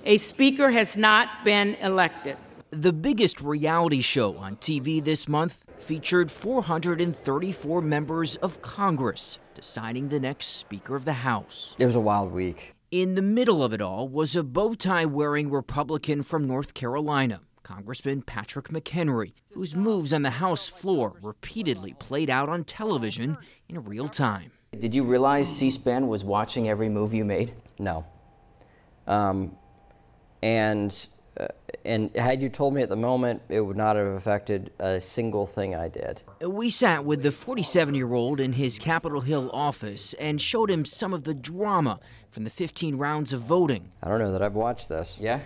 A speaker has not been elected. The biggest reality show on TV this month featured 434 members of Congress deciding the next Speaker of the House. It was a wild week. In the middle of it all was a bow tie-wearing Republican from North Carolina, Congressman Patrick McHenry, whose moves on the House floor repeatedly played out on television in real time. Did you realize C-SPAN was watching every move you made? No. And had you told me at the moment, it would not have affected a single thing I did. We sat with the 47-year-old in his Capitol Hill office and showed him some of the drama from the 15 rounds of voting. I don't know that I've watched this. Yeah?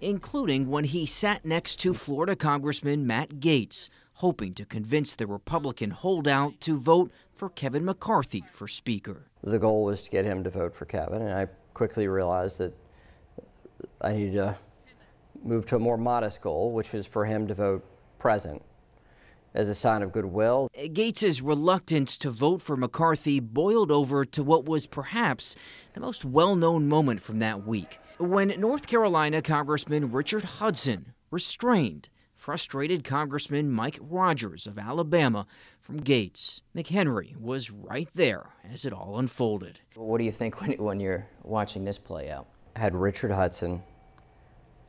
Including when he sat next to Florida Congressman Matt Gaetz, hoping to convince the Republican holdout to vote for Kevin McCarthy for Speaker. The goal was to get him to vote for Kevin, and I quickly realized that I needed to move to a more modest goal, which is for him to vote present as a sign of goodwill. Gaetz's reluctance to vote for McCarthy boiled over to what was perhaps the most well-known moment from that week, when North Carolina Congressman Richard Hudson restrained frustrated Congressman Mike Rogers of Alabama from Gaetz. McHenry was right there as it all unfolded. What do you think when you're watching this play out? Had Richard Hudson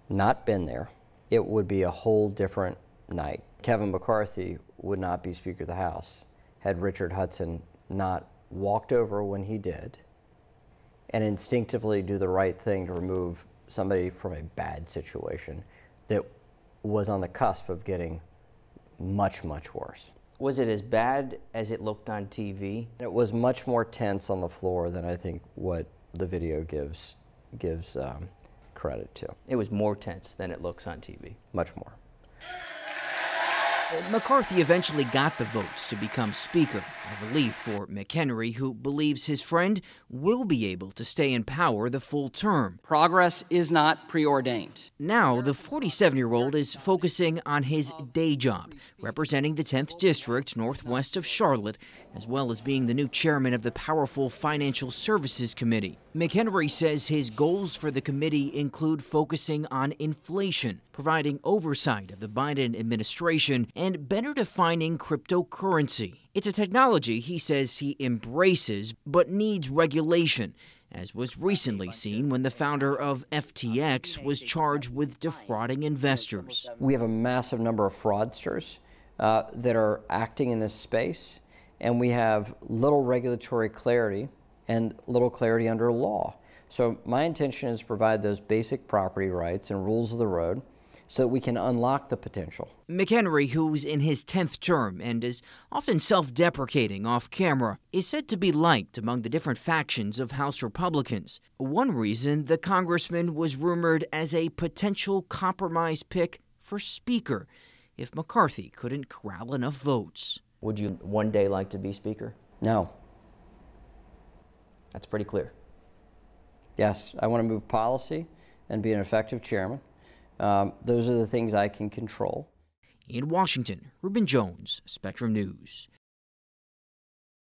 not been there, it would be a whole different night. Kevin McCarthy would not be Speaker of the House had Richard Hudson not walked over when he did and instinctively do the right thing to remove somebody from a bad situation that was on the cusp of getting much, much worse. Was it as bad as it looked on TV? It was much more tense on the floor than I think what the video gives credit to. It was more tense than it looks on TV. Much more. McCarthy eventually got the votes to become Speaker, a relief for McHenry, who believes his friend will be able to stay in power the full term. Progress is not preordained. Now, the 47-year-old is focusing on his day job, representing the 10th District northwest of Charlotte, as well as being the new chairman of the powerful Financial Services Committee. McHenry says his goals for the committee include focusing on inflation, providing oversight of the Biden administration, and better defining cryptocurrency. It's a technology he says he embraces but needs regulation, as was recently seen when the founder of FTX was charged with defrauding investors. We have a massive number of fraudsters that are acting in this space, and we have little regulatory clarity and little clarity under law. So my intention is to provide those basic property rights and rules of the road so that we can unlock the potential. McHenry, who's in his 10th term and is often self-deprecating off camera, is said to be liked among the different factions of House Republicans. One reason the congressman was rumored as a potential compromise pick for Speaker if McCarthy couldn't corral enough votes. Would you one day like to be Speaker? No. That's pretty clear. Yes, I want to move policy and be an effective chairman. Those are the things I can control. In Washington, Reuben Jones, Spectrum News.